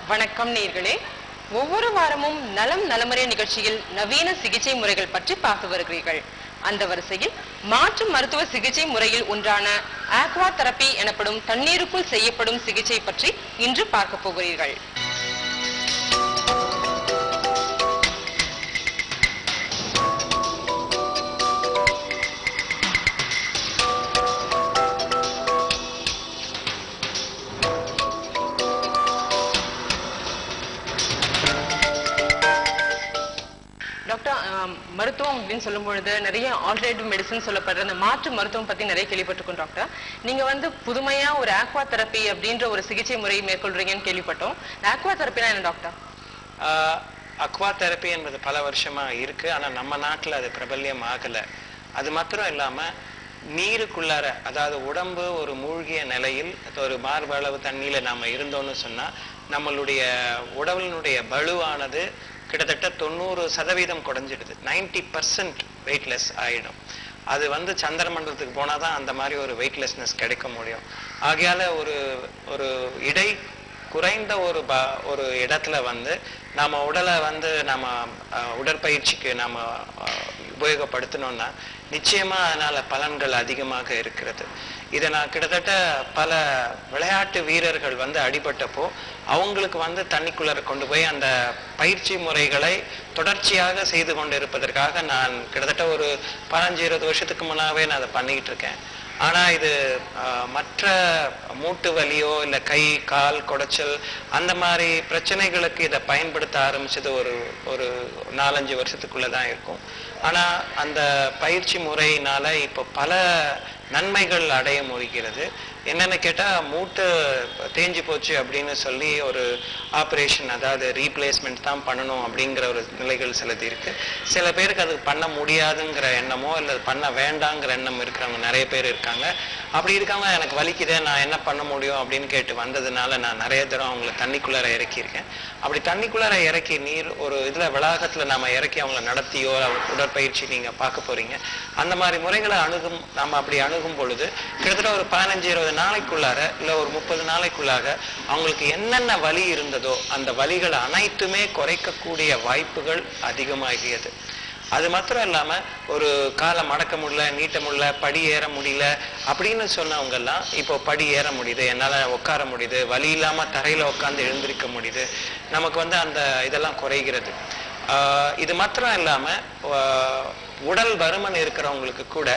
வணக்கம் நேயர்களே. ஒவ்வொரு வாரமும் நலம் நலமறை நிகழ்ச்சியில் நவீன சிகிச்சை முறைகள் பற்றி பார்த்து வருகிறீர்கள். அந்த வரிசையில் மாற்று மருத்துவ சிகிச்சை முறையில் ஒன்றான ஆக்வா தெரப்பி எனப்படும் தண்ணீருக்குள் செய்யப்படும் சிகிச்சை பற்றி இன்று பார்க்க போகிறீர்கள். மருத்துவம் அப்படின்னு சொல்லும் பொழுது நிறைய ஆல்டர்னேட்டிவ் மெடிசன் சொல்லப்படுற அந்த மாற்று மருத்துவம் பத்தி நிறைய கேள்விப்பட்டிருக்கோம் டாக்டர். நீங்க புதுமையா ஒரு ஆக்வா தெரப்பி அப்படின்ற ஒரு சிகிச்சை முறையை மேற்கொள்றீங்கன்னு கேள்விப்பட்டோம். ஆக்வா தெரப்பினா என்ன டாக்டர்? அக்வா தெரப்பி என்பது பல வருஷமா இருக்கு. ஆனா நம்ம நாட்டுல அது பிரபல்யம் ஆகல. அது மாத்திரம் இல்லாம நீருக்குள்ளார, அதாவது உடம்பு ஒரு மூழ்கிய நிலையில் ஒரு மார்பு அளவு தண்ணியில நாம இருந்தோம்னு சொன்னா நம்மளுடைய உடலினுடைய பளுவானது கிட்டத்தட்ட 90% குறைஞ்சிடுது. 90% வெயிட்லெஸ் ஆயிடும். அது சந்திர மண்டலத்துக்கு போனாதான் அந்த மாதிரி ஒரு வெயிட்லெஸ்னஸ் கிடைக்க முடியும். ஆகையால ஒரு இடை குறைந்த ஒரு இடத்துல நாம உடலை நாம உடற்பயிற்சிக்கு நாம உபயோகப்படுத்தணும்னா நிச்சயமா அதனால பலன்கள் அதிகமாக இருக்கிறது. இதை நான் கிட்டத்தட்ட பல விளையாட்டு வீரர்கள் அடிபட்டப்போ அவங்களுக்கு தண்ணிக்குள்ளர கொண்டு போய் அந்த பயிற்சி முறைகளை தொடர்ச்சியாக செய்து கொண்டு இருப்பதற்காக நான் கிட்டத்தட்ட ஒரு 15-20 வருஷத்துக்கு முன்னாவே நான் அதை பண்ணிக்கிட்டு இருக்கேன். ஆனா இது மற்ற மூட்டு வலியோ இல்லை கை கால் குடைச்சல் அந்த மாதிரி பிரச்சனைகளுக்கு இதை பயன்படுத்த ஆரம்பிச்சது ஒரு 4-5 வருஷத்துக்குள்ளதான் இருக்கும். ஆனா அந்த பயிற்சி முறையினால இப்போ பல நன்மைகள் அடைய முடிகிறது. என்னன்னு கேட்டா மூட்டு தேஞ்சு போச்சு அப்படின்னு சொல்லி ஒரு ஆப்ரேஷன், அதாவது ரீப்ளேஸ்மெண்ட் தான் பண்ணணும் அப்படிங்கிற ஒரு நிலைகள் சிலது இருக்கு. சில பேருக்கு அது பண்ண முடியாதுங்கிற எண்ணமோ இல்லை பண்ண வேண்டாங்கிற எண்ணம் இருக்கிறவங்க நிறைய பேர் இருக்காங்க. அப்படி இருக்காங்க, எனக்கு வலிக்குதே, நான் என்ன பண்ண முடியும் அப்படின்னு கேட்டு வந்ததுனால நான் நிறைய தரம் அவங்களை தண்ணிக்குள்ளார இறக்கியிருக்கேன். அப்படி தண்ணிக்குள்ளார இறக்கி நீர் ஒரு வளாகத்துல நாம இறக்கி அவங்களை நடத்தியோ உடற்பயிற்சி நீங்க பார்க்க போறீங்க. அந்த மாதிரி முறைகளை நம்ம அப்படி அணுகும் பொழுது கிட்டத்தட்ட ஒரு 15-20 நாளைக்குள்ளார இல்ல ஒரு 30 நாளைக்குள்ளாக அவங்களுக்கு என்னென்ன வலி இருந்ததோ அந்த வலிகள் அனைத்துமே குறைக்கக்கூடிய வாய்ப்புகள் அதிகமாகியது. அது மாத்திரம் இல்லாம ஒரு காலை மடக்க முடியல, நீட்ட முடியல, படி ஏற முடியல அப்படின்னு சொன்னவங்க எல்லாம் இப்போ படி ஏற முடியுது, என்னால உட்கார முடியுது, வலி இல்லாம தரையில உட்காந்து எழுந்திருக்க முடியுது. நமக்கு அந்த இதெல்லாம் குறைகிறது. இது மாத்திரம் இல்லாம உடல் பருமன் இருக்கிறவங்களுக்கு கூட,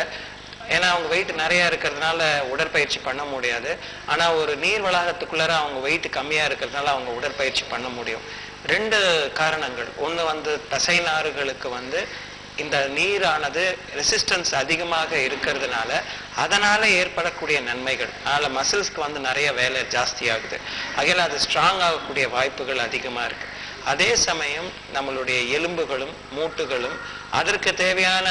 ஏன்னா அவங்க வெயிட் நிறைய இருக்கிறதுனால உடற்பயிற்சி பண்ண முடியாது. ஆனா ஒரு நீர் வளாகத்துக்குள்ளார அவங்க வெயிட் கம்மியா இருக்கிறதுனால அவங்க உடற்பயிற்சி பண்ண முடியும். 2 காரணங்கள். ஒண்ணு தசை நாறுகளுக்கு இந்த நீரானது ரெசிஸ்டன்ஸ் அதிகமாக இருக்கிறதுனால அதனால ஏற்படக்கூடிய நன்மைகள், அதனால மசில்ஸ்க்கு நிறைய வேலை ஜாஸ்தி ஆகுது. ஆகையால அது ஸ்ட்ராங் ஆகக்கூடிய வாய்ப்புகள் அதிகமா இருக்கு. அதே சமயம் நம்மளுடைய எலும்புகளும் மூட்டுகளும் அதற்கு தேவையான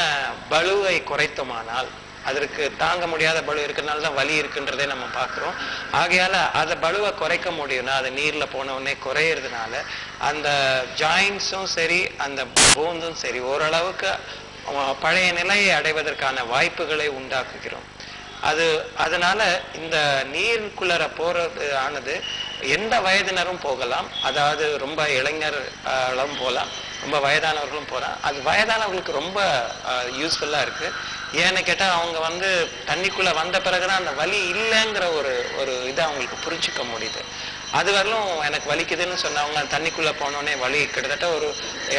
பளுவை குறைத்தோமானால், அதற்கு தாங்க முடியாத பளு இருக்கிறதுனால தான் வலி இருக்குன்றதே நம்ம பார்க்குறோம். ஆகையால அதை பளுவை குறைக்க முடியும்னா அது நீர்ல போன உடனே குறையிறதுனால அந்த ஜாயின்ஸும் சரி அந்த போன்ஸும் சரி ஓரளவுக்கு பழைய நிலையை அடைவதற்கான வாய்ப்புகளை உண்டாக்குகிறோம். அதனால இந்த நீருக்குள்ளர போறது ஆனது எந்த வயதினரும் போகலாம். அதாவது ரொம்ப இளைஞர்களும் போகலாம், ரொம்ப வயதானவர்களும் போகலாம். அது வயதானவர்களுக்கு ரொம்ப யூஸ்ஃபுல்லா இருக்கு. ஏன்னு கேட்டா அவங்க தண்ணிக்குள்ள வந்த பிறகுதான் அந்த வலி இல்லைங்கிற ஒரு இதை அவங்களுக்கு புரிஞ்சுக்க முடியுது. அது வரலும் எனக்கு வலிக்குதுன்னு சொன்னவங்க தண்ணிக்குள்ள போனோடனே வலி கிட்டத்தட்ட ஒரு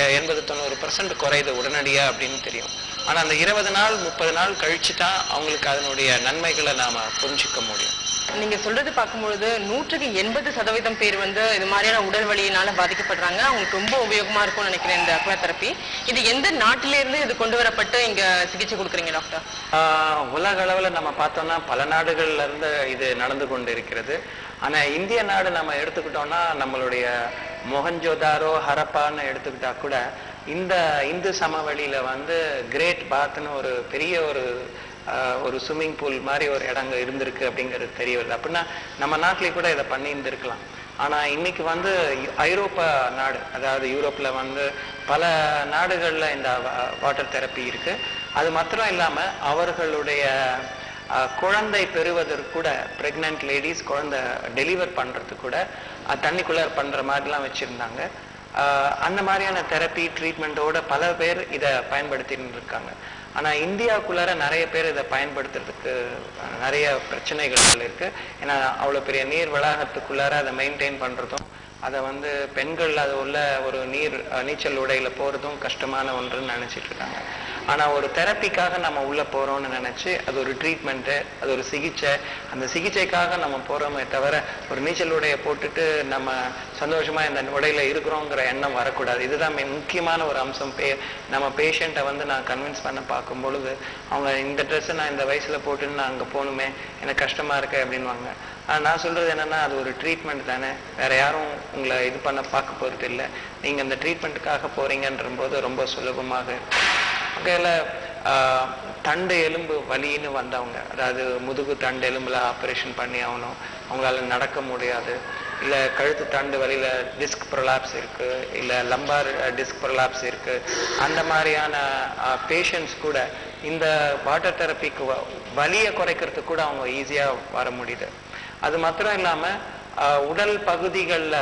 80-90% குறையுது உடனடியா அப்படின்னு தெரியும். ஆனா அந்த 20 நாள் 30 நாள் கழிச்சுதான் அவங்களுக்கு அதனுடைய நன்மைகளை நாம புரிஞ்சுக்க முடியும். நீங்க சொல்றது பார்க்கும்பொழுது 100% பேர் இது மாதிரியான உடல் வலியினால பாதிக்கப்படுறாங்க. அவங்களுக்கு ரொம்ப உபயோகமா இருக்கும்னு நினைக்கிறேன் இந்த அக்வா தெரப்பி. இது எந்த நாட்டில இருந்து இது கொண்டு வரப்பட்டு இங்க சிகிச்சை கொடுக்குறீங்க டாக்டர்? உலக அளவுல நம்ம பார்த்தோம்னா பல நாடுகள்ல இருந்து இது நடந்து கொண்டு இருக்கிறது. ஆனா இந்திய நாடு நம்ம எடுத்துக்கிட்டோம்னா நம்மளுடைய மொஹஞ்சோதாரோ ஹரப்பான்னு எடுத்துக்கிட்டா கூட இந்த இந்து சமவெளியில கிரேட் பாத்னு ஒரு பெரிய ஒரு ஸ்விம்மிங் பூல் மாதிரி ஒரு இடங்க இருந்திருக்கு அப்படிங்கிறது தெரிய வருது. அப்படின்னா நம்ம நாட்டிலேயே கூட இதை பண்ணி இருந்திருக்கலாம். ஆனா இன்னைக்கு ஐரோப்பா நாடு, அதாவது யூரோப்ல பல நாடுகள்ல இந்த வாட்டர் தெரப்பி இருக்கு. அது மாத்திரம் இல்லாம அவர்களுடைய குழந்தை பெறுவதற்கு கூட, பிரெக்னன்ட் லேடிஸ் குழந்தை டெலிவர் பண்றதுக்கு கூட தண்ணிக்குள்ள பண்ற மாதிரிலாம் வச்சிருந்தாங்க. அந்த மாதிரியான தெரப்பி ட்ரீட்மெண்ட்டோட பல பேர் இதை பயன்படுத்திட்டு இருக்காங்க. ஆனா இந்தியாவுக்குள்ளார நிறைய பேர் இதை பயன்படுத்துறதுக்கு நிறைய பிரச்சனைகள் இருக்கு. ஏன்னா அவ்வளவு பெரிய நீர் வளாகத்துக்குள்ளார அதை மெயின்டைன் பண்றதும், அதை பெண்கள் அது உள்ள ஒரு நீச்சல் உடையில போறதும் கஷ்டமான ஒன்றுன்னு நினைச்சிட்டு இருக்காங்க. ஆனா ஒரு தெரப்பிக்காக நம்ம உள்ள போறோம்னு நினைச்சு அது ஒரு ட்ரீட்மெண்ட்டு, அது ஒரு சிகிச்சை, அந்த சிகிச்சைக்காக நம்ம போறோமே தவிர ஒரு நீச்சல் உடையை போட்டுட்டு நம்ம சந்தோஷமா இந்த உடையில இருக்கிறோங்கிற எண்ணம் வரக்கூடாது. இதுதான் முக்கியமான ஒரு அம்சம். நம்ம பேஷண்ட்டை நான் கன்வின்ஸ் பண்ண பார்க்கும் பொழுது அவங்க இந்த ட்ரெஸ்ஸை நான் இந்த வயசுல போட்டுன்னு நான் அங்கே போகணுமே, எனக்கு கஷ்டமா இருக்கு அப்படின்வாங்க. நான் சொல்றது என்னன்னா அது ஒரு ட்ரீட்மெண்ட் தானே, வேற யாரும் உங்களை இது பண்ண பார்க்க போறது இல்லை. நீங்க அந்த ட்ரீட்மெண்ட்டுக்காக போறீங்கன்ற போது ரொம்ப சுலபமாக இருக்கும். வகையில தண்டு எலும்பு வலின்னு வந்தவங்க, அதாவது முதுகு தண்டு எலும்புல ஆப்ரேஷன் பண்ணி ஆகணும், அவங்களால நடக்க முடியாது, இல்லை கழுத்து தண்டு வலியில டிஸ்க் ப்ரொலாப்ஸ் இருக்கு, இல்லை லம்பார் டிஸ்க் ப்ரொலாப்ஸ் இருக்கு, அந்த மாதிரியான பேஷண்ட்ஸ் கூட இந்த வாட்டர் தெரப்பிக்கு வலியை குறைக்கிறதுக்கு கூட அவங்க ஈஸியா வர முடியுது. அது மாத்திரம் இல்லாம உடல் பகுதிகளில்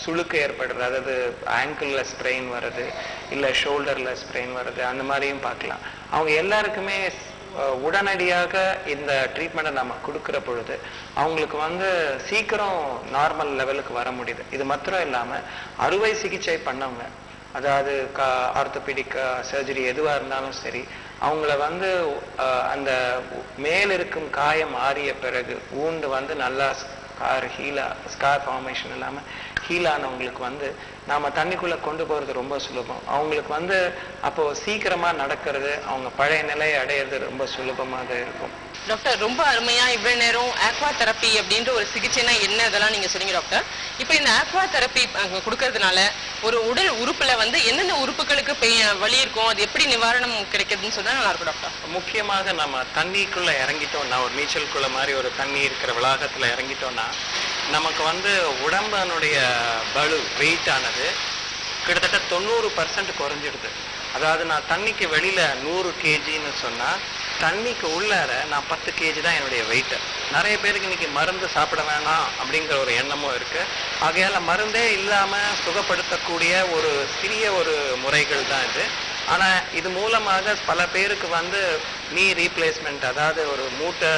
சுளுக்கு ஏற்படுறது, அதாவது ஆங்கிள்ல ஸ்ப்ரெயின் வருது, இல்லை ஷோல்டர்ல ஸ்ப்ரெயின் வருது, அந்த மாதிரியும் பார்க்கலாம். அவங்க எல்லாருக்குமே உடனடியாக இந்த ட்ரீட்மெண்ட்டை நம்ம கொடுக்குற பொழுது அவங்களுக்கு சீக்கிரம் நார்மல் லெவலுக்கு வர முடியுது. இது மாத்திரம் இல்லாம அறுவை சிகிச்சை பண்ணவங்க, அதாவது ஆர்த்தோபெடிக் சர்ஜரி எதுவாக இருந்தாலும் சரி, அவங்கள அந்த மேலிருக்கும் காயம் ஆறிய பிறகு ஊண்டு நல்லா ஸ்கார் ஃபார்மேஷன் இல்லாம ஹீல் ஆனவங்களுக்கு நாம தண்ணிக்குள்ள கொண்டு போறது ரொம்ப சுலபம். அவங்களுக்கு அப்போ சீக்கிரமா நடக்கிறது, அவங்க பழைய நிலையை அடையிறது ரொம்ப சுலபமாக இருக்கும். டாக்டர், ரொம்ப அருமையா இவ்வளவு நேரம் ஆக்வா தெரப்பி அப்படின்ற ஒரு சிகிச்சைனா என்ன இதெல்லாம் நீங்க சொன்னீங்க டாக்டர். இப்போ இந்த ஆக்வா தெரப்பி கொடுக்கறதுனால ஒரு உடல் உறுப்புல என்னென்ன உறுப்புகளுக்கு வலி இருக்கும், அது எப்படி நிவாரணம் கிடைக்குதுன்னு சொன்னா நல்லா இருக்கும் டாக்டர். முக்கியமாக நம்ம தண்ணிக்குள்ள இறங்கிட்டோம்னா, ஒரு நீச்சல் மாதிரி ஒரு தண்ணி இருக்கிற வளாகத்துல இறங்கிட்டோம்னா நமக்கு உடம்பனுடைய பளு வெயிட் ஆனது கிட்டத்தட்ட 90% குறைஞ்சிடுது. அதாவது நான் தண்ணிக்கு வெளியில 100 kgன்னு சொன்னா தண்ணிக்கு உள்ளார நான் 10 kg தான் என்னுடைய வெயிட். நிறைய பேருக்கு இன்னைக்கு மருந்து சாப்பிட வேணாம் அப்படிங்கிற ஒரு எண்ணமும் இருக்கு. ஆகையால மருந்தே இல்லாம சுகப்படுத்தக்கூடிய ஒரு சிறிய ஒரு முறைகள் தான் இது. ஆனா இது மூலமாக பல பேருக்கு நீ ரீப்ளேஸ்மெண்ட், அதாவது ஒரு மூட்டை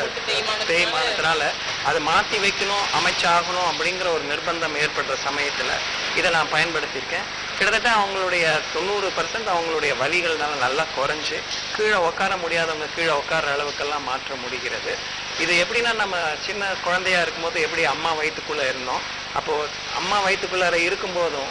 தேய்மானத்தினால அதை மாற்றி வைக்கணும், அமைச்சாகணும் அப்படிங்கிற ஒரு நிர்பந்தம் ஏற்படுற சமயத்துல இதை நான் பயன்படுத்தியிருக்கேன். கிட்டத்தட்ட அவங்களுடைய 90% அவங்களுடைய வலிகள்னால நல்லா குறைஞ்சு கீழே உட்கார முடியாதவங்க கீழே உட்கார அளவுக்கெல்லாம் மாற்ற முடிகிறது. இது எப்படின்னா, நம்ம சின்ன குழந்தையா இருக்கும்போது எப்படி அம்மா வயிற்றுக்குள்ள இருந்தோம், அப்போ அம்மா வயிற்றுக்குள்ளார இருக்கும்போதும்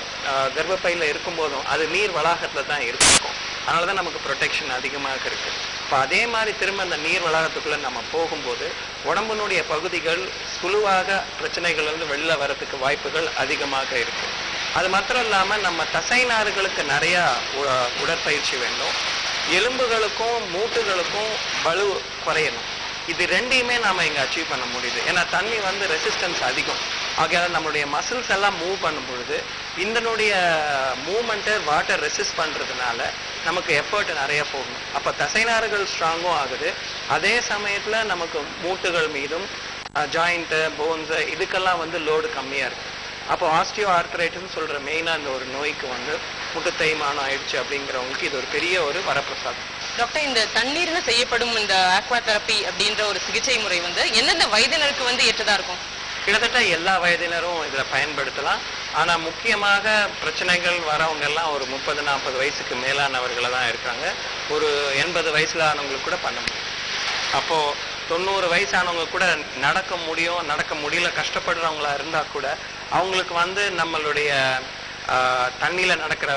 கர்ப்பப்பையில இருக்கும்போதும் அது நீர் வளாகத்துல தான் இருக்கும். அதனாலதான் நமக்கு ப்ரொடெக்ஷன் அதிகமாக இருக்கு. இப்போ அதே மாதிரி திரும்ப அந்த நீர் வளாகத்துக்குள்ள நம்ம போகும்போது உடம்பினுடைய பகுதிகள் சுழுவாக பிரச்சனைகள் வெளில வரதுக்கு வாய்ப்புகள் அதிகமாக இருக்கு. அது மாத்திரம் இல்லாம நம்ம தசை நாறுகளுக்கு நிறைய உடற்பயிற்சி வேண்டும், எலும்புகளுக்கும் மூட்டுகளுக்கும் பளு குறையணும். இது ரெண்டையுமே நாம இங்க அச்சீவ் பண்ண முடியுது. ஏன்னா தண்ணி ரெசிஸ்டன்ஸ் அதிகம். ஆகையால நம்மளுடைய மசில்ஸ் எல்லாம் மூவ் பண்ணும் பொழுது இதனுடைய மூவ்மெண்ட்டை வாட்டர் ரெசிஸ்ட் பண்றதுனால நமக்கு எஃபர்ட் நிறைய போகணும். அப்ப தசைநாறுகள் ஸ்ட்ராங்கும் ஆகுது, அதே சமயத்துல நமக்கு மூட்டுகள் மீதும் ஜாயிண்ட் போன்ஸ் இதுக்கெல்லாம் லோடு கம்மியா இருக்கு. அப்போ ஆஸ்டியோ ஆர்த்ரைட்டிஸ் சொல்ற மெயினா இந்த ஒரு நோய்க்கு முட்டு தேய்மானம் ஆயிடுச்சு அப்படிங்கிறவங்களுக்கு இது ஒரு பெரிய ஒரு வரப்பிரசாதம். டாக்டர், இந்த தண்ணீர்ல செய்யப்படும் இந்த ஆக்வா தெரப்பி அப்படின்ற ஒரு சிகிச்சை முறை எந்தெந்த வயதினருக்கு ஏற்றதா இருக்கும்? கிட்டத்தட்ட எல்லா வயதினரும் இதுல பயன்படுத்தலாம். ஆனா முக்கியமாக பிரச்சனைகள் வரவங்க எல்லாம் ஒரு 30-40 வயசுக்கு மேலானவர்கள தான் இருக்காங்க. ஒரு 80 வயசுல ஆனவங்களுக்கு கூட பண்ண முடியும். அப்போ 90 வயசானவங்க கூட நடக்க முடியும், நடக்க முடியல கஷ்டப்படுறவங்களா இருந்தா கூட அவங்களுக்கு நம்மளுடைய தண்ணியில நடக்கிற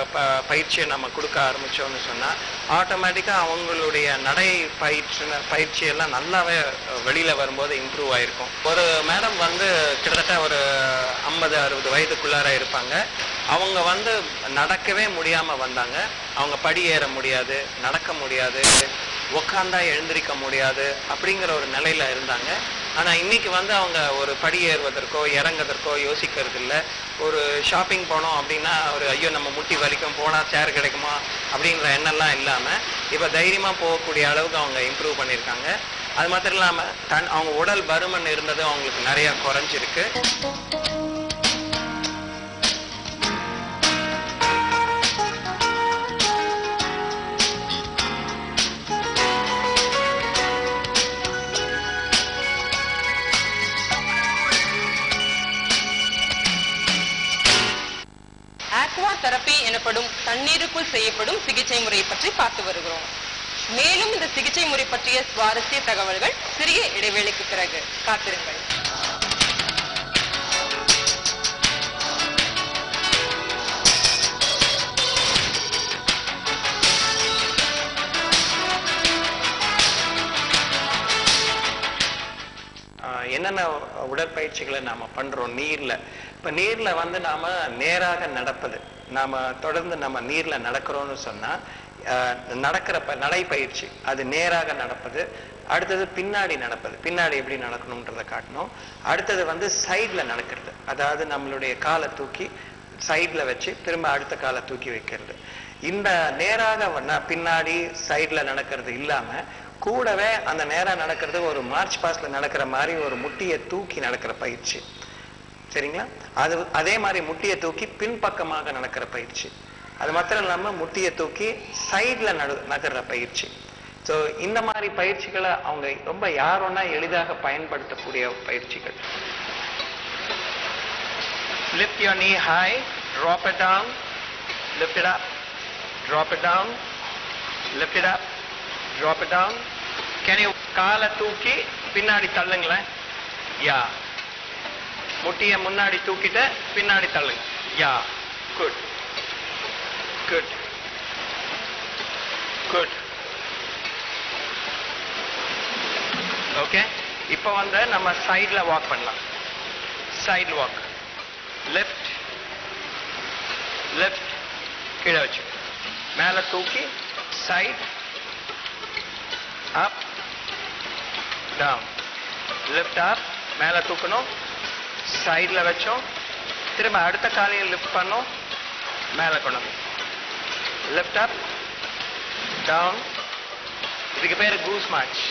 பயிற்சியை நம்ம கொடுக்க ஆரம்பிச்சோம்னு சொன்னா ஆட்டோமேட்டிக்கா அவங்களுடைய நடை பயிற்சியெல்லாம் நல்லாவே வெளியில வரும்போது இம்ப்ரூவ் ஆயிருக்கும். ஒரு மேடம் கிட்டத்தட்ட ஒரு 50-60 வயதுக்குள்ளார இருப்பாங்க. அவங்க நடக்கவே முடியாம வந்தாங்க. அவங்க படி ஏற முடியாது, நடக்க முடியாது, உக்காந்தா எழுந்திருக்க முடியாது அப்படிங்கிற ஒரு நிலையில இருந்தாங்க. ஆனா இன்னைக்கு அவங்க ஒரு படி ஏறுவதற்கோ இறங்குவதற்கோ யோசிக்கிறது இல்லை. ஒரு ஷாப்பிங் போனோம் அப்படின்னா ஒரு ஐயோ நம்ம முட்டி வலிக்கும், போனா சேர் கிடைக்குமா அப்படிங்கிற எண்ணெல்லாம் இல்லாம இப்ப தைரியமா போகக்கூடிய அளவுக்கு அவங்க இம்ப்ரூவ் பண்ணியிருக்காங்க. அது மாத்திரம் இல்லாம அவங்க உடல் பருமன் இருந்தது அவங்களுக்கு நிறைய குறைஞ்சிருக்கு. ஆக்வா தெரப்பி எனப்படும் தண்ணீருக்குள் செய்யப்படும் சிகிச்சை முறை பற்றி பார்த்து வருகிறோம். மேலும் இந்த சிகிச்சை முறை பற்றிய சுவாரஸ்ய தகவல்கள் சிறிய இடைவேளைக்கு பிறகு காத்திருங்கள். என்னென்ன உடற்பயிற்சிகளை நாம பண்றோம் நீர்ல. இப்ப நீர்ல வந்து நாம நேராக நடப்பது, நாம தொடர்ந்து நம்ம நீர்ல நடக்கிறோம்னு சொன்னா நடக்கிற நடைப்பயிற்சி, அது நேராக நடப்பது. அடுத்தது பின்னாடி நடப்பது, பின்னாடி எப்படி நடக்கணும்ன்றதை காட்டணும். அடுத்தது வந்து சைட்ல நடக்கிறது, அதாவது நம்மளுடைய காலை தூக்கி சைட்ல வச்சு திரும்ப அடுத்த காலை தூக்கி வைக்கிறது. இந்த நேராக பின்னாடி சைட்ல நடக்கிறது இல்லாம கூடவே அந்த நேரா நடக்கிறது ஒரு மார்ச் பாஸ்ட்ல நடக்கிற மாதிரி ஒரு முட்டியை தூக்கி நடக்கிற பயிற்சி, சரிங்களா? அதே மாதிரி முட்டியை தூக்கி பின்பக்கமாக நடக்கிற பயிற்சி. அது மாத்திரம் இல்லாம முட்டியை தூக்கி சைட்ல நகர்ற பயிற்சி. ஸோ இந்த மாதிரி பயிற்சிகளை அவங்க ரொம்ப யாரோன்னா எளிதாக பயன்படுத்தக்கூடிய பயிற்சிகள். Lift your knee high, drop it down, lift it up, drop it down, lift it up, drop it down. Can you காலை தூக்கி பின்னாடி தள்ளுங்களேன். யா. முட்டியை முன்னாடி தூக்கிட்டு பின்னாடி தள்ளுங்க. Yeah. Good good good. Okay, இப்போ வந்து நம்ம சைட்ல வாக் பண்ணலாம். Side walk. லெஃப்ட் லெஃப்ட் கீழே வச்சு மேலே தூக்கி side up down. Lift up, மேலே தூக்கணும், சைடில் வச்சோம், திரும்ப அடுத்த காலையும் லிஃப்ட் பண்ணோம், மேலே கொண்டு லிஃப்ட் அப் டவுன். இதுக்கு பேர் கூஸ் மார்ச்.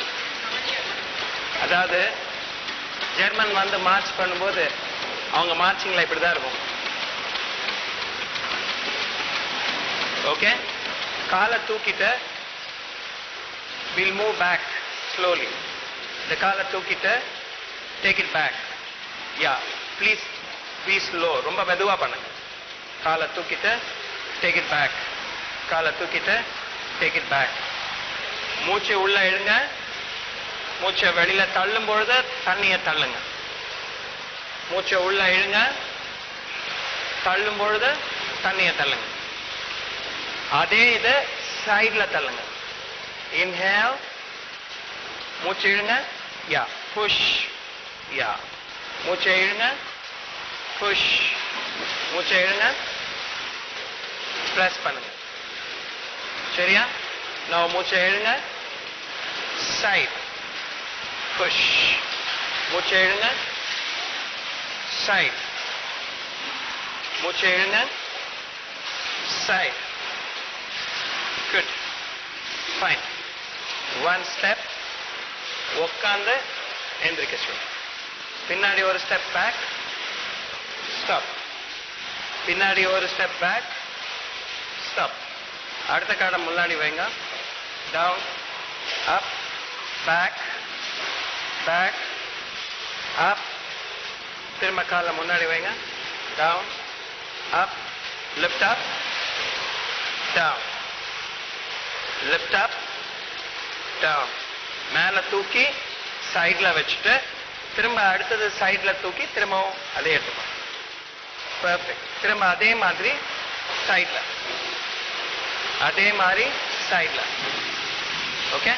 அதாவது ஜெர்மன் வந்து மார்ச் பண்ணும்போது அவங்க மார்ச்சிங்ல இப்படிதான் இருக்கும். ஓகே, காலை தூக்கிட்டு வில் மூவ் பேக் ஸ்லோலி. இந்த காலை தூக்கிட்டு take it back. Yeah, please be slow, ரொம்ப மெதுவா பண்ணுங்க. காலை தூக்கிட்டு டேக் இட் பேக், காலை தூக்கிட்டு டேக் இட் பேக். மூச்சை உள்ள இழுங்க, மூச்சை வெளியில தள்ளும் பொழுது தண்ணியை தள்ளுங்க. மூச்சை உள்ள இழுங்க, தள்ளும் பொழுது தண்ணியை தள்ளுங்க. அதே இது சைட்ல தள்ளுங்க. இன்ஹேல், மூச்சை இழுங்க, யா, புஷ், யா, மூச்சை இழுங்க, புஷ், மூச்சை இழுங்க, பிரஸ் பண்ணுங்க. சரியா? நான் மூச்சை இழுங்க, சைட், புஷ், மூச்சை இழுங்க, சைட், மூச்சை இழுங்க, side. Good, fine. One step உட்காந்து எந்திரிக்க சொல்லு. பின்னாடி ஒரு ஸ்டெப் பேக், ஸ்டாப். பின்னாடி ஒரு ஸ்டெப் பேக், ஸ்டாப். அடுத்த காலை முன்னாடி வைங்க. Down, up, back, back, up. திரும்ப காலை முன்னாடி வைங்க. Down, up, lift up, down, lift up, down. மேலே தூக்கி சைட்ல வச்சுட்டு திரும்ப அடுத்தது சைட்ல தூக்கி திரும்பவும் அதே எடுத்துக்கணும். பர்ஃபெக்ட். திரும்ப அதே மாதிரி சைட்ல, அதே மாதிரி சைட்ல. ஓகே,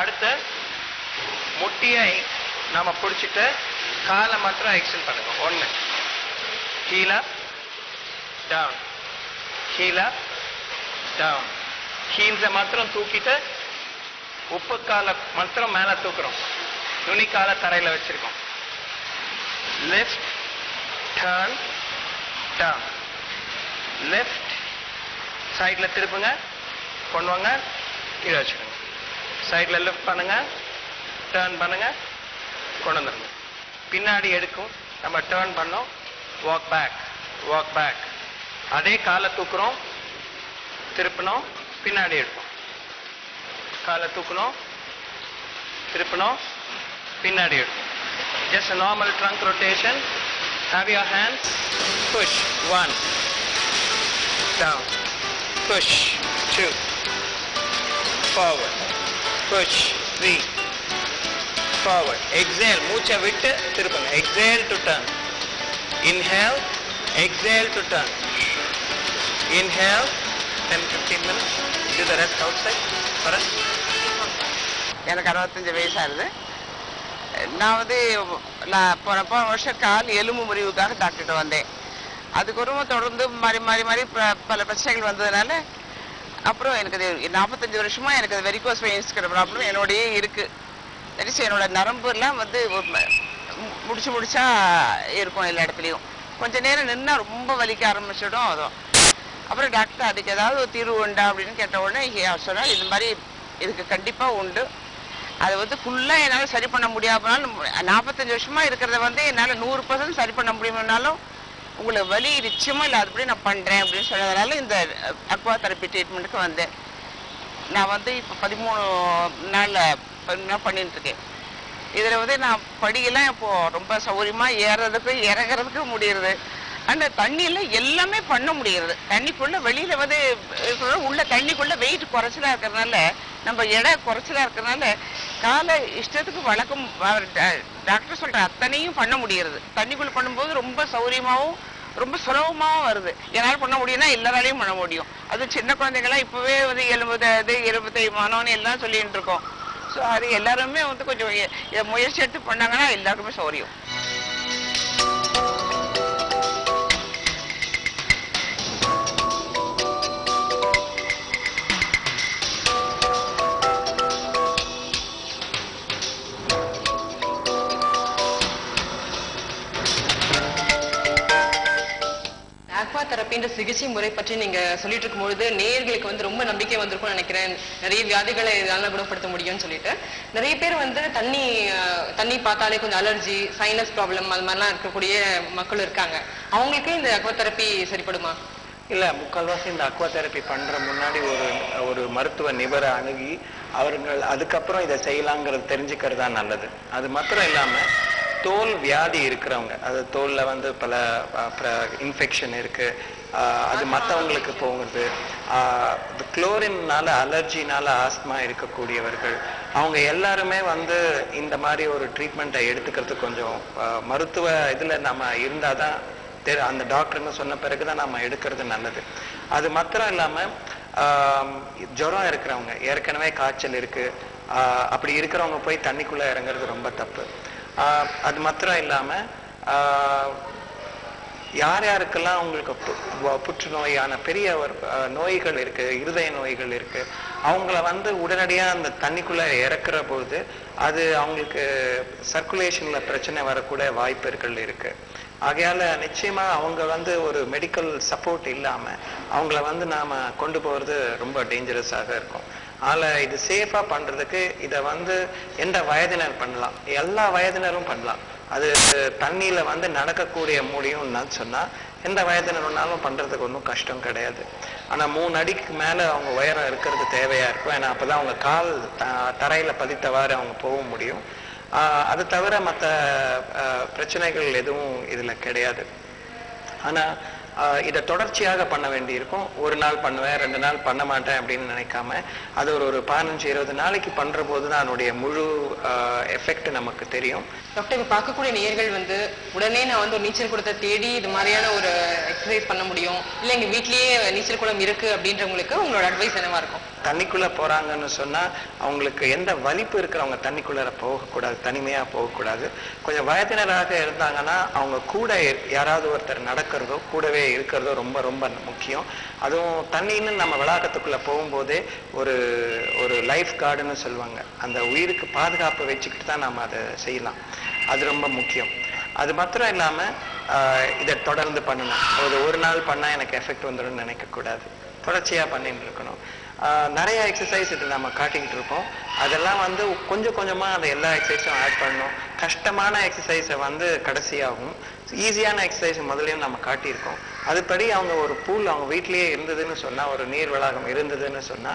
அடுத்து முட்டியை நாம பிடிச்சிட்டு காலை மாத்திரம் எக்ஸ்டெண்ட் பண்ணுங்க. ஒன்று கீழே டவுன், கீழே டவுன். ஹீல்ஸை மாத்திரம் தூக்கிட்டு உப்பு காலை மாத்திரம் மேலே தூக்குறோம், நுனி காலை தரையில் வச்சிருக்கோம். லெஃப்ட் டர்ன் டவுன், லெஃப்ட் சைடில் திருப்புங்க, கொண்டு வாங்க, கீழே வச்சுக்கோங்க. சைடில் லிஃப்ட் பண்ணுங்க, டர்ன் பண்ணுங்க, கொண்டு வந்துடுங்க. பின்னாடி எடுக்கும், நம்ம டர்ன் பண்ணோம், வாக் பேக், வாக் பேக். அதே காலை தூக்குறோம், திருப்பணும், பின்னாடி எடுப்போம். காலை தூக்கணும், திருப்பணும், பின்னாடி எடுப்போம். Just a normal trunk rotation. Have your hands, push, 1, down, push, 2, forward, push, 3, forward, exhale, மூச்சை விட்டு திருப்புங்க, exhale to turn, inhale, exhale to turn, inhale, 10-15 minutes, do the rest outside for us. எனக்கு 65 வயசாகுது. நான் போன வருஷம் கால் எலும்பு முறிவுக்காக டாக்டர்கிட்ட வந்தேன். அதுக்கு ஒரு தொடர்ந்து மாறி மாறி மாறி பல பிரச்சனைகள் வந்ததுனால அப்புறம் எனக்கு 45 வருஷமா எனக்கு வெரிகோஸ் வெயின்ஸ்கிற ப்ராப்ளம் என்னோடயே இருக்கு. என்னோட நரம்புலாம் முடிச்சா இருக்கும் எல்லா இடத்துலையும். கொஞ்ச நேரம் நின்னா ரொம்ப வலிக்க ஆரம்பிச்சிடும். அதுவும் அப்புறம் டாக்டர் அதுக்கு ஏதாவது ஒரு தீர்வு உண்டா அப்படின்னு கேட்ட உடனே சொன்னால் இது மாதிரி இதுக்கு கண்டிப்பா உண்டு. அதை ஃபுல்லா என்னால் சரி பண்ண முடியாமனாலும் 45 வருஷமா இருக்கிறத என்னால் 100% சரி பண்ண முடியும்னாலும் உங்களுக்கு வலி நிச்சயமா இல்லை அதுபடி நான் பண்றேன் அப்படின்னு சொன்னதுனால இந்த அக்வா தெரப்பி ட்ரீட்மெண்ட்டுக்கு வந்தேன். நான் இப்போ 13 நாள்ல பண்ணிட்டு இருக்கேன். இதுல நான் படியெல்லாம் இப்போ ரொம்ப சௌகரியமா ஏறதுக்கு இறங்குறதுக்கு முடியுது. அந்த தண்ணியில எல்லாமே பண்ண முடியுது. தண்ணிக்குள்ள வெளியில உள்ள தண்ணிக்குள்ள வெயிட் குறைச்சலா இருக்கிறதுனால நம்ம எடை குறைச்சலா இருக்கிறதுனால காலை இஷ்டத்துக்கு வழக்கம் டாக்டர் சொல்ற அத்தனையும் பண்ண முடியுது. தண்ணிக்குள்ள பண்ணும்போது ரொம்ப சௌகரியமாவும் ரொம்ப சுலபமாகவும் வருது. என்னால் பண்ண முடியும்னா எல்லாராலையும் பண்ண முடியும். அது சின்ன குழந்தைங்களாம் இப்பவே 70 25 மானம்னு எல்லாம் சொல்லிட்டு இருக்கோம். ஸோ அது எல்லாருமே கொஞ்சம் முயற்சி எடுத்து பண்ணாங்கன்னா எல்லாருக்குமே சௌகரியம். அக்வா தெரப்பின்ற சிகிச்சை முறை பற்றி நீங்க சொல்லிட்டு இருக்கும்பொழுது நேயர்களுக்கு ரொம்ப நம்பிக்கை வந்திருக்கும்னு நினைக்கிறேன். நிறைய வியாதிகளை இதனால குணப்படுத்த முடியும்னு சொல்லிட்டு நிறைய பேர் தண்ணி பார்த்தாலே கொஞ்சம் அலர்ஜி, சைனஸ் ப்ராப்ளம் அது மாதிரிலாம் இருக்கக்கூடிய மக்கள் இருக்காங்க. அவங்களுக்கு இந்த அக்வா தெரப்பி சரிப்படுமா? இல்ல, முக்கால்வாசி இந்த அக்வா தெரப்பி பண்ற முன்னாடி ஒரு மருத்துவ நிபரை அணுகி அவர்கள் அதுக்கப்புறம் இதை செய்யலாங்கிறது தெரிஞ்சுக்கிறது தான் நல்லது. அது மாத்திரம் இல்லாம தோல் வியாதி இருக்கிறவங்க, அது தோல்ல பல இன்ஃபெக்ஷன் இருக்கு, அது மற்றவங்களுக்கு போகுது, குளோரின்னால அலர்ஜினால ஆஸ்மா இருக்கக்கூடியவர்கள், அவங்க எல்லாருமே இந்த மாதிரி ஒரு ட்ரீட்மெண்ட்டை எடுத்துக்கிறது கொஞ்சம் மருத்துவ இதுல நம்ம இருந்தாதான் அந்த டாக்டர்னு சொன்ன பிறகுதான் நம்ம எடுக்கிறது நல்லது. அது மாத்திரம் இல்லாம ஜுரம் இருக்கிறவங்க, ஏற்கனவே காய்ச்சல் இருக்கு, அப்படி இருக்கிறவங்க போய் தண்ணிக்குள்ள இறங்குறது ரொம்ப தப்பு. அது மாத்திரம் இல்லாம யார் யாருக்கெல்லாம் அவங்களுக்கு புற்றுநோயான பெரிய நோய்கள் இருக்கு, இருதய நோய்கள் இருக்கு, அவங்கள உடனடியா அந்த தண்ணிக்குள்ள இறக்குற பொழுது அது அவங்களுக்கு சர்க்குலேஷன்ல பிரச்சனை வரக்கூடிய வாய்ப்புகள் இருக்கு. ஆகையால நிச்சயமா அவங்க ஒரு மெடிக்கல் சப்போர்ட் இல்லாம அவங்கள நாம கொண்டு போறது ரொம்ப டேஞ்சரஸாக இருக்கும். இது சேஃபா பண்றதுக்கு இதை எந்த வயதினர் பண்ணலாம், எல்லா வயதினரும் பண்ணலாம். அது தண்ணியில நடக்கக்கூடிய முடியும்னு சொன்னா எந்த வயதினர்னாலும் பண்றதுக்கு ஒன்றும் கஷ்டம் கிடையாது. ஆனா 3 அடிக்கு மேல அவங்க உயரம் இருக்கிறது தேவையா இருக்கும். ஏன்னா அப்பதான் அவங்க கால் தரையில பதித்தவாறு அவங்க போக முடியும். அது தவிர மற்ற பிரச்சனைகள் எதுவும் இதுல கிடையாது. ஆனா இதை தொடர்ச்சியாக பண்ண வேண்டி இருக்கும். ஒரு நாள் பண்ணுவேன், 2 நாள் பண்ண மாட்டேன் அப்படின்னு நினைக்காம அது ஒரு 15-20 நாளைக்கு பண்ற போது தான் அதனுடைய முழு எஃபெக்ட் நமக்கு தெரியும். டாக்டர், இப்ப பார்க்கக்கூடிய நேயர்கள் உடனே நான் ஒரு நீச்சல் குளத்தை தேடி இது மாதிரியான ஒரு எக்ஸசைஸ் பண்ண முடியும், இல்லை எங்க வீட்லயே நீச்சல் குளம் இருக்கு அப்படின்றவங்களுக்கு உங்களோட அட்வைஸ் என்னவா இருக்கும்? தண்ணிக்குள்ள போறாங்கன்னு சொன்னா அவங்களுக்கு எந்த வலிப்பு இருக்கிறவங்க தண்ணிக்குள்ள போகக்கூடாது, தனிமையா போகக்கூடாது. கொஞ்சம் வயதினராக இருந்தாங்கன்னா அவங்க கூட யாராவது ஒருத்தர் நடக்கிறதோ கூடவே இருக்கிறதோ ரொம்ப ரொம்ப முக்கியம். அதுவும் தண்ணின்னு நம்ம விளையாட்டத்துக்குள்ள போகும்போதே ஒரு லைஃப் கார்டுன்னு சொல்லுவாங்க, அந்த உயிருக்கு பாதுகாப்பு வச்சுக்கிட்டு தான் நம்ம அதை செய்யலாம். அது ரொம்ப முக்கியம். அது மாத்திரம் இல்லாம இதை தொடர்ந்து பண்ணணும். ஒரு நாள் பண்ணா எனக்கு எஃபெக்ட் வந்துடும் நினைக்க கூடாது, தொடர்ச்சியா பண்ணிட்டு இருக்கணும். நிறைய எக்ஸசைஸ் இது நம்ம காட்டிக்கிட்டு இருக்கோம். அதெல்லாம் கொஞ்சம் கொஞ்சமா அந்த எல்லா எக்ஸசைஸும் ஆட் பண்ணணும். கஷ்டமான எக்ஸசைஸை கடைசியாகும், ஈஸியான எக்ஸசைஸ் முதலையும் நம்ம காட்டியிருக்கோம். அதுபடி அவங்க ஒரு பூல் அவங்க வீட்லயே இருந்ததுன்னு சொன்னா, ஒரு நீர் வளாகம் இருந்ததுன்னு சொன்னா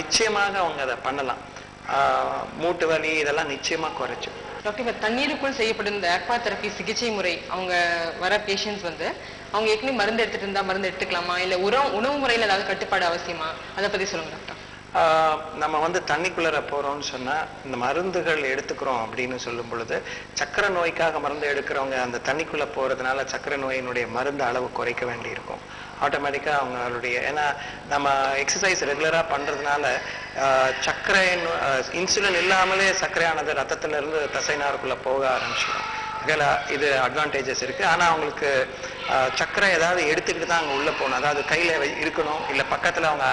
நிச்சயமாக அவங்க அதை பண்ணலாம். மூட்டு வலி இதெல்லாம் நிச்சயமா குறைச்சும். டாக்டர், இப்ப தண்ணீருக்குள் செய்யப்படும் இந்த அக்வா தெரப்பி சிகிச்சை முறை அவங்க வர பேஷண்ட்ஸ் அவங்க ஏற்கனவே மருந்து எடுத்துட்டு இருந்தா மருந்து எடுத்துக்கலாமா, இல்ல உணவு முறையில ஏதாவது கட்டுப்பாடு அவசியமா, அதை பத்தி சொல்லுங்க டாக்டர். நம்ம வந்து தண்ணிக்குள்ளர போறோம்னு சொன்னா இந்த மருந்துகள் எடுத்துக்கிறோம் அப்படின்னு சொல்லும் பொழுது சக்கரை நோய்க்காக மருந்து எடுக்கிறவங்க அந்த தண்ணிக்குள்ள போறதுனால சக்கரை நோயினுடைய மருந்து அளவு குறைக்க வேண்டி இருக்கும். ஆட்டோமேட்டிக்கா அவங்களுடைய, ஏன்னா நம்ம எக்ஸசைஸ் ரெகுலரா பண்றதுனால சர்க்கரை இன்சுலின் இல்லாமலே சர்க்கரையானது ரத்தத்துல இருந்து தசைநாருக்குள்ள போக ஆரம்பிச்சிடும். இது அட்வான்டேஜஸ் இருக்கு. ஆனா அவங்களுக்கு சர்க்கரை ஏதாவது எடுத்துக்கிட்டு தான் அங்க உள்ள போகணும். அதாவது கையில இருக்கணும், இல்ல பக்கத்துல அவங்க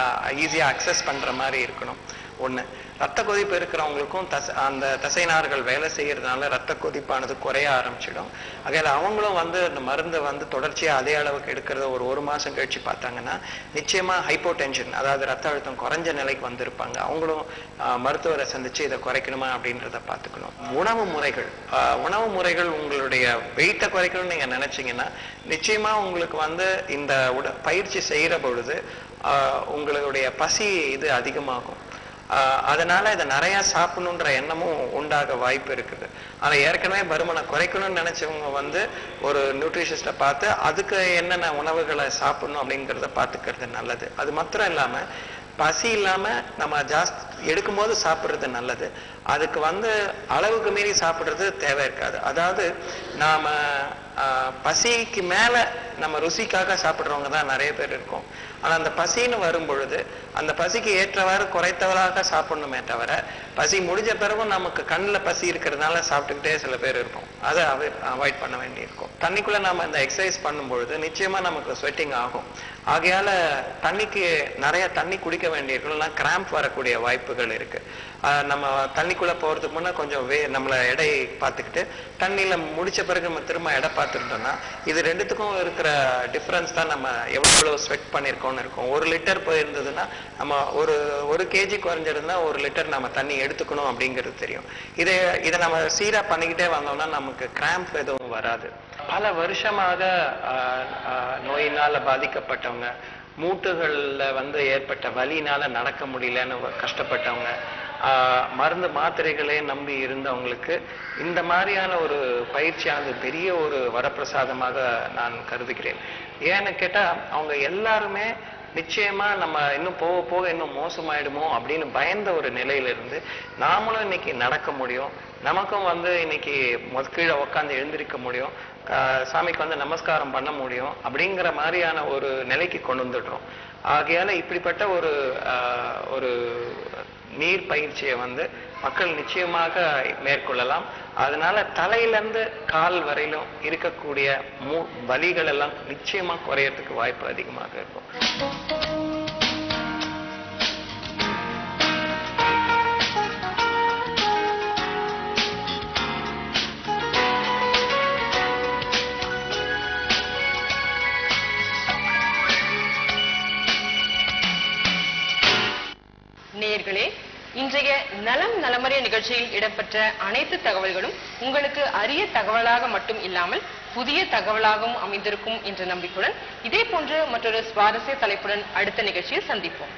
ஈஸியா அக்சஸ் பண்ற மாதிரி இருக்கணும். ஒண்ணு, ரத்த கொதிப்பு இருக்கிறவங்களுக்கும் அந்த தசைநார்கள் வேலை செய்யறதுனால ரத்த கொதிப்பானது குறைய ஆரம்பிச்சிடும். அதில் அவங்களும் வந்து அந்த மருந்தை வந்து தொடர்ச்சியா அதே அளவுக்கு எடுக்கிறத ஒரு மாசம் கழிச்சு பார்த்தாங்கன்னா நிச்சயமா ஹைப்போடென்ஷன், அதாவது ரத்த அழுத்தம் குறைஞ்ச நிலைக்கு வந்திருப்பாங்க. அவங்களும் மருத்துவரை சந்திச்சு இதை குறைக்கணுமா அப்படின்றத பார்த்துக்கணும். உணவு முறைகள் உங்களுடைய வெயிட்டை குறைக்கணும்னு நீங்க நினைச்சீங்கன்னா நிச்சயமா உங்களுக்கு வந்து இந்த பயிற்சி செய்யற பொழுது உங்களுடைய பசி இது அதிகமாகும். அதனால இதை நிறைய சாப்பிடணுன்ற எண்ணமும் உண்டாக வாய்ப்பு இருக்குது. ஆனா ஏற்கனவே பருமனை குறைக்கணும்னு நினைச்சவங்க வந்து ஒரு நியூட்ரிஷிஸ்ட பார்த்து அதுக்கு என்னென்ன உணவுகளை சாப்பிடணும் அப்படிங்கிறத பார்த்துக்கிறது நல்லது. அது மாத்திரம் இல்லாம பசி இல்லாம நம்ம ஜாஸ்தி எடுக்கும்போது சாப்பிட்றது நல்லது. அதுக்கு வந்து அளவுக்கு மீறி சாப்பிட்றது தேவை இருக்காது. அதாவது நாம பசிக்கு மேல நம்ம ருசிக்காக சாப்பிட்றவங்க தான் நிறைய பேர் இருக்கோம். ஆனா அந்த பசின்னு வரும் பொழுது அந்த பசிக்கு ஏற்றவாறு குறைத்தவராக சாப்பிடணுமே தவிர பசி முடிஞ்ச பிறகும் நமக்கு கண்ணில் பசி இருக்கிறதுனால சாப்பிட்டுக்கிட்டே சில பேர் இருப்போம். அதை அவாய்ட் பண்ண வேண்டியிருக்கும். தண்ணிக்குள்ள நம்ம இந்த எக்ஸசைஸ் பண்ணும் பொழுது நிச்சயமா நமக்கு ஸ்வெட்டிங் ஆகும். ஆகையால தண்ணிக்கு நிறைய தண்ணி குடிக்க வேண்டியிருக்கும். இல்லைன்னா கிராம்ப் வரக்கூடிய வாய்ப்புகள் இருக்கு. நம்ம தண்ணிக்குள்ள போறதுக்கு முன்னே கொஞ்சம் நம்மளை எடை பார்த்துக்கிட்டு தண்ணியில முடிச்ச பிறகு நம்ம திரும்ப எடை பார்த்துட்டோம்னா இது ரெண்டுத்துக்கும் இருக்கிற டிஃபரன்ஸ் தான் நம்ம எவ்வளவு ஸ்வெட் பண்ணியிருக்கோம்னு இருக்கும். 1 லிட்டர் போயிருந்ததுன்னா நம்ம ஒரு கேஜி குறைஞ்சிருந்தா 1 லிட்டர் நம்ம தண்ணி எடுத்துக்கணும் அப்படிங்கிறது தெரியும். இதை நம்ம சீரா பண்ணிக்கிட்டே வந்தோம்னா நமக்கு கிராம்ப் எதுவும் வராது. பல வருஷமாக நோயினால பாதிக்கப்பட்டவங்க, மூட்டுகள்ல வந்து ஏற்பட்ட வலினால நடக்க முடியலன்னு கஷ்டப்பட்டவங்க, மருந்து மாத்திரைகளே நம்பி இருந்தவங்களுக்கு இந்த மாதிரியான ஒரு பயிற்சியானது பெரிய ஒரு வரப்பிரசாதமாக நான் கருதுகிறேன். ஏன்னு கேட்டா அவங்க எல்லாருமே நிச்சயமா நம்ம இன்னும் போக போக இன்னும் மோசமாயிடுமோ அப்படின்னு பயந்த ஒரு நிலையில இருந்து நாமளும் இன்னைக்கு நடக்க முடியும். நமக்கும் வந்து இன்னைக்கு கீழே உட்காந்து எழுந்திருக்க முடியும், சாமிக்கு வந்து நமஸ்காரம் பண்ண முடியும் அப்படிங்கிற மாதிரியான ஒரு நிலைக்கு கொண்டு வந்துடுறோம். ஆகையால இப்படிப்பட்ட ஒரு நீர் பயிற்சியை வந்து மக்கள் நிச்சயமாக மேற்கொள்ளலாம். அதனால தலையிலிருந்து கால் வரையிலும் இருக்கக்கூடிய வலிகள் எல்லாம் நிச்சயமா குறையறதுக்கு வாய்ப்பு அதிகமாக இருக்கும். நேயர்களே, இன்றைய நலம் நலமறிய நிகழ்ச்சியில் இடம்பெற்ற அனைத்து தகவல்களும் உங்களுக்கு அரிய தகவலாக மட்டும் இல்லாமல் புதிய தகவலாகவும் அமைந்திருக்கும் என்ற நம்பிக்கையுடன் இதே போன்று மற்றொரு சுவாரஸ்ய தலைப்புடன் அடுத்த நிகழ்ச்சியில் சந்திப்போம்.